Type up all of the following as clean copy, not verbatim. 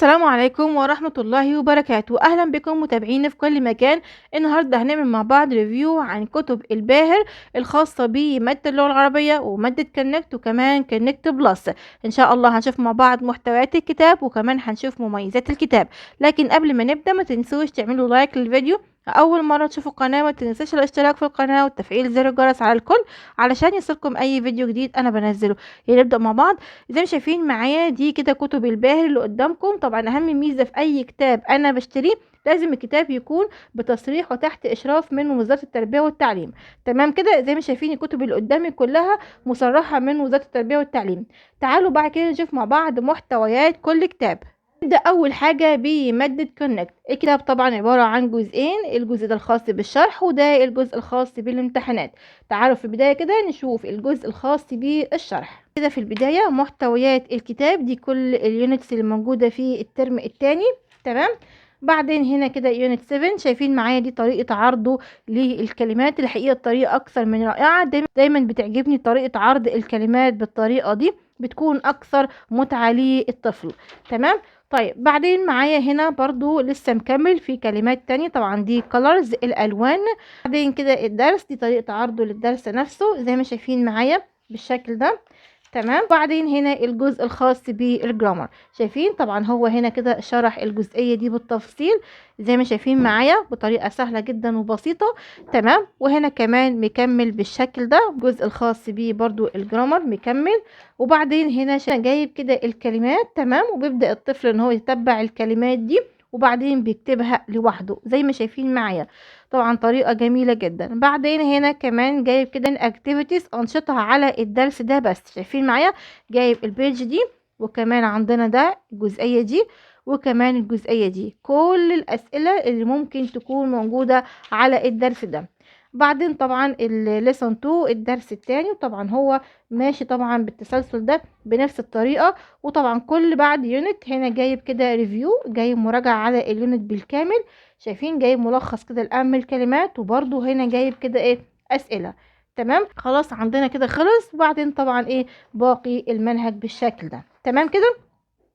السلام عليكم ورحمة الله وبركاته. أهلا بكم متابعينا في كل مكان. النهاردة هنعمل مع بعض ريفيو عن كتب الباهر الخاصة بمادة اللغة العربية ومادة كونكت وكمان كونكت بلس. إن شاء الله هنشوف مع بعض محتويات الكتاب وكمان هنشوف مميزات الكتاب. لكن قبل ما نبدأ ما تنسوش تعملوا لايك للفيديو. أول مرة تشوفوا القناة ما تنسوش الاشتراك في القناة وتفعيل زر الجرس على الكل علشان يصلكم أي فيديو جديد أنا بنزله. نبدأ مع بعض. زي ما شايفين معايا دي كده كتب الباهر اللي قدامكم. طبعا اهم ميزه في اي كتاب انا بشتريه لازم الكتاب يكون بتصريح وتحت اشراف من وزاره التربيه والتعليم. تمام كده. زي ما شايفين الكتب اللي قدامي كلها مصرحه من وزاره التربيه والتعليم. تعالوا بعد كده نشوف مع بعض محتويات كل كتاب. نبدأ أول حاجة بمادة كونكت. الكتاب طبعا عبارة عن جزئين، الجزء ده الخاص بالشرح وده الجزء الخاص بالامتحانات. تعالوا في البداية كده نشوف الجزء الخاص بالشرح. كده في البداية محتويات الكتاب دي كل اليونتس اللي موجودة في الترم الثاني. تمام. بعدين هنا كده يونت 7 شايفين معايا دي طريقة عرضه للكلمات. الحقيقة الطريقة أكثر من رائعة. دايما بتعجبني طريقة عرض الكلمات بالطريقة دي، بتكون أكثر متعة للطفل. تمام. طيب بعدين معايا هنا برضو لسه مكمل في كلمات تانية. طبعا دي colors الألوان. بعدين كده الدرس دي طريقة عرضه للدرس نفسه زي ما شايفين معايا بالشكل ده. تمام. بعدين هنا الجزء الخاص بالجرامر. شايفين طبعا هو هنا كده شرح الجزئية دي بالتفصيل زي ما شايفين معايا بطريقة سهلة جدا وبسيطة. تمام. وهنا كمان مكمل بالشكل ده الجزء الخاص بيه برضو الجرامر مكمل. وبعدين هنا جايب كده الكلمات. تمام. وبيبدأ الطفل ان هو يتبع الكلمات دي وبعدين بيكتبها لوحده زي ما شايفين معايا. طبعا طريقة جميلة جدا. بعدين هنا كمان جايب كده اكتيفيتيز انشطة على الدرس ده. بس شايفين معايا جايب البيج دي وكمان عندنا ده الجزئية دي وكمان الجزئية دي كل الأسئلة اللي ممكن تكون موجودة على الدرس ده. بعدين طبعا الليسون 2 الدرس الثاني وطبعا هو ماشي طبعا بالتسلسل ده بنفس الطريقة. وطبعا كل بعد يونت هنا جايب كده ريفيو، جايب مراجعة على اليونت بالكامل. شايفين جايب ملخص كده لأهم الكلمات وبرده هنا جايب كده ايه أسئلة. تمام. خلاص عندنا كده خلص. وبعدين طبعا ايه باقي المنهج بالشكل ده. تمام كده.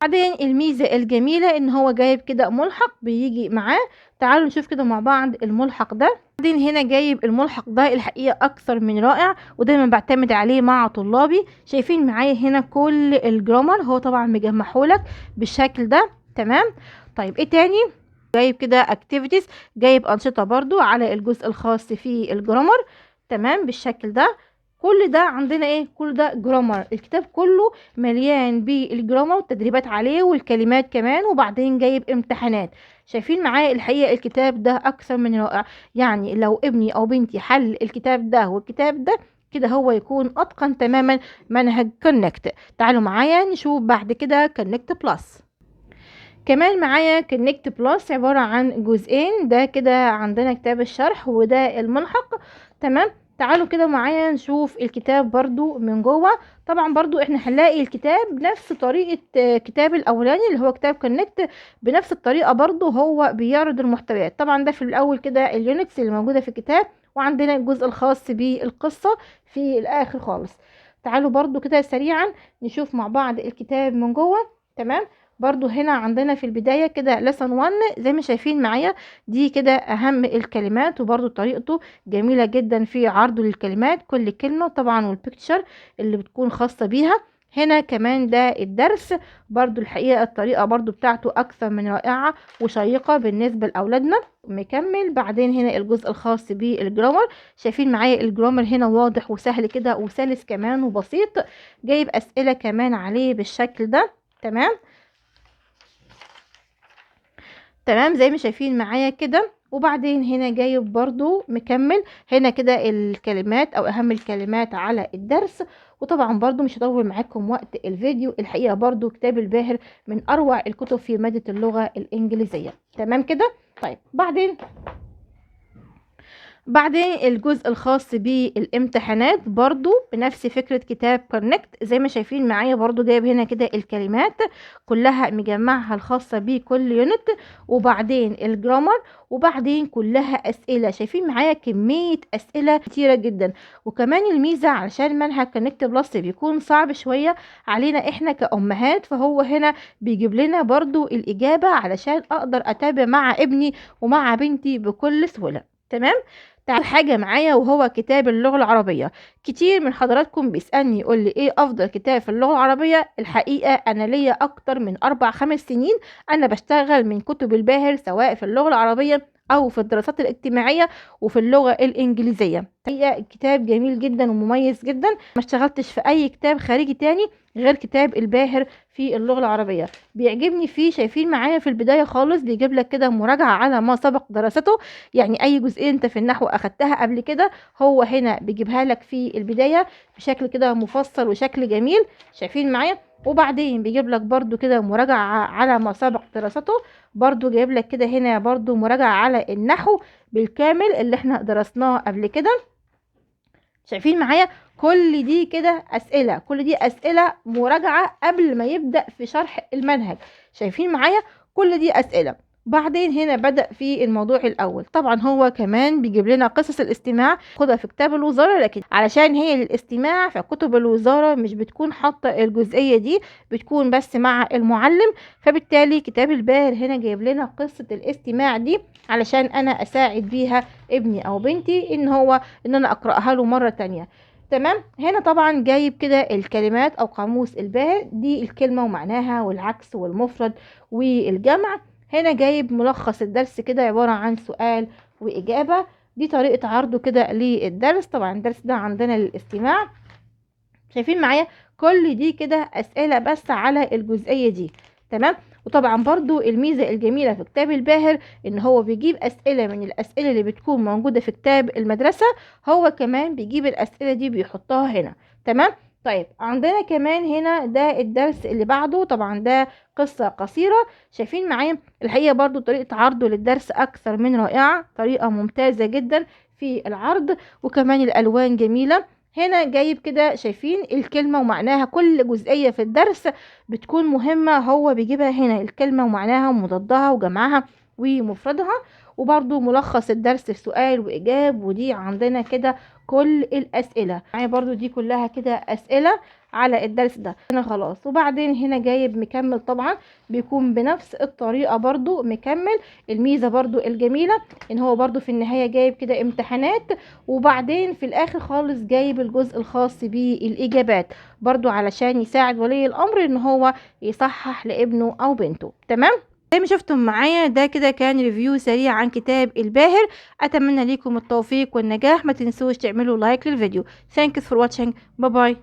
بعدين الميزة الجميلة ان هو جايب كده ملحق بيجي معاه. تعالوا نشوف كده مع بعض الملحق ده. بعدين هنا جايب الملحق ده الحقيقة اكثر من رائع ودايما بعتمد عليه مع طلابي. شايفين معايا هنا كل الجرامر هو طبعا مجمعهولك بالشكل ده. تمام. طيب ايه تاني؟ جايب كده اكتيفيتيز، جايب انشطة برضو على الجزء الخاص في الجرامر. تمام بالشكل ده. كل ده عندنا ايه؟ كل ده جرامر. الكتاب كله مليان بالجرامر والتدريبات عليه والكلمات كمان وبعدين جايب امتحانات. شايفين معايا الحقيقة الكتاب ده اكثر من رائع. يعني لو ابني او بنتي حل الكتاب ده والكتاب ده كده هو يكون اتقن تماما منهج كونكت. تعالوا معايا نشوف بعد كده كونكت بلس. كمان معايا كونكت بلس عبارة عن جزئين، ده كده عندنا كتاب الشرح وده الملحق. تمام. تعالوا كده معايا نشوف الكتاب برضو من جوه. طبعا برضو احنا هنلاقي الكتاب بنفس طريقة كتاب الاولاني اللي هو كتاب كونكت. بنفس الطريقة برضو هو بيعرض المحتويات. طبعا ده في الاول كده اليونتس اللي موجودة في الكتاب وعندنا الجزء الخاص بالقصة في الاخر خالص. تعالوا برضو كده سريعا نشوف مع بعض الكتاب من جوه. تمام. برضو هنا عندنا في البداية كده lesson 1 زي ما شايفين معايا دي كده أهم الكلمات وبرضو طريقته جميلة جدا في عرضه للكلمات كل كلمة طبعا والبيكتشر اللي بتكون خاصة بيها. هنا كمان ده الدرس برضو الحقيقة الطريقة برضو بتاعته أكثر من رائعة وشيقة بالنسبة لأولادنا. مكمل. بعدين هنا الجزء الخاص بالجرامر. شايفين معايا الجرامر هنا واضح وسهل كده وسلس كمان وبسيط. جايب أسئلة كمان عليه بالشكل ده. تمام. تمام زي ما شايفين معايا كده. وبعدين هنا جايب برضو مكمل هنا كده الكلمات او اهم الكلمات على الدرس. وطبعا برضو مش هطول معاكم وقت الفيديو. الحقيقة برضو كتاب الباهر من اروع الكتب في مادة اللغة الانجليزية. تمام كده. طيب بعدين بعدين الجزء الخاص بالامتحانات برضو بنفس فكرة كتاب كونكت، زي ما شايفين معايا برضو جايب هنا كده الكلمات كلها مجمعها الخاصة بكل يونت، وبعدين الجرامر، وبعدين كلها أسئلة. شايفين معايا كمية أسئلة كتيرة جدا. وكمان الميزة علشان منهج كونكت بلس بيكون صعب شوية علينا احنا كأمهات، فهو هنا بيجيب لنا برضو الإجابة علشان أقدر أتابع مع ابني ومع بنتي بكل سهولة. تمام. تعال حاجة معايا وهو كتاب اللغة العربية. كتير من حضراتكم بيسألني يقول لي ايه افضل كتاب في اللغة العربية. الحقيقة انا ليا اكتر من 4-5 سنين انا بشتغل من كتب الباهر، سواء في اللغة العربية او في الدراسات الاجتماعية وفي اللغة الانجليزية. هي كتاب جميل جدا ومميز جدا، ما اشتغلتش في اي كتاب خارجي تاني غير كتاب الباهر في اللغة العربية. بيعجبني فيه، شايفين معايا في البداية خالص بيجيب لك كده مراجعة على ما سبق دراسته، يعني اي جزئية انت في النحو اخدتها قبل كده هو هنا بيجيبها لك في البداية بشكل كده مفصل وشكل جميل. شايفين معايا؟ وبعدين بيجيب لك برضو كده مراجعة على ما سبق دراسته، برضو جايب لك كده هنا برضو مراجعة على النحو بالكامل اللي احنا درسناه قبل كده. شايفين معايا؟ كل دي كده أسئلة، كل دي أسئلة مراجعة قبل ما يبدأ في شرح المنهج. شايفين معايا؟ كل دي أسئلة. بعدين هنا بدأ في الموضوع الأول. طبعا هو كمان بيجيب لنا قصص الاستماع خدها في كتاب الوزارة، لكن علشان هي للاستماع فكتب الوزارة مش بتكون حاطة الجزئية دي، بتكون بس مع المعلم. فبالتالي كتاب الباهر هنا جايب لنا قصة الاستماع دي علشان أنا أساعد بيها ابني أو بنتي ان انا اقراها له مره تانية. تمام. هنا طبعا جايب كده الكلمات او قاموس الباهر، دي الكلمه ومعناها والعكس والمفرد والجمع. هنا جايب ملخص الدرس كده عباره عن سؤال واجابه، دي طريقه عرضه كده للدرس. طبعا الدرس ده عندنا للاستماع. شايفين معايا؟ كل دي كده اسئله بس على الجزئيه دي. تمام. وطبعا برضو الميزه الجميله في كتاب الباهر ان هو بيجيب اسئله من الاسئله اللي بتكون موجوده في كتاب المدرسه، هو كمان بيجيب الاسئله دي بيحطها هنا. تمام. طيب عندنا كمان هنا ده الدرس اللي بعده، طبعا ده قصه قصيره. شايفين معايا؟ الحقيقه برضو طريقه عرضه للدرس اكثر من رائعه، طريقه ممتازه جدا في العرض، وكمان الالوان جميله. هنا جايب كده شايفين الكلمة ومعناها، كل جزئية في الدرس بتكون مهمة هو بيجيبها هنا، الكلمة ومعناها ومضادها وجمعها ومفردها. وبرضو ملخص الدرس في سؤال وإجاب، ودي عندنا كده كل الأسئلة معايا، برضو دي كلها كده أسئلة على الدرس ده هنا خلاص. وبعدين هنا جايب مكمل، طبعا بيكون بنفس الطريقة برضو مكمل. الميزة برضو الجميلة ان هو برضو في النهاية جايب كده امتحانات، وبعدين في الاخر خالص جايب الجزء الخاص بالاجابات برضو علشان يساعد ولي الامر ان هو يصحح لابنه او بنته. تمام. زي ما شفتم معايا ده كده كان ريفيو سريع عن كتاب الباهر. اتمنى ليكم التوفيق والنجاح، ما تنسوش تعملوا لايك للفيديو. Thanks for watching. باي باي.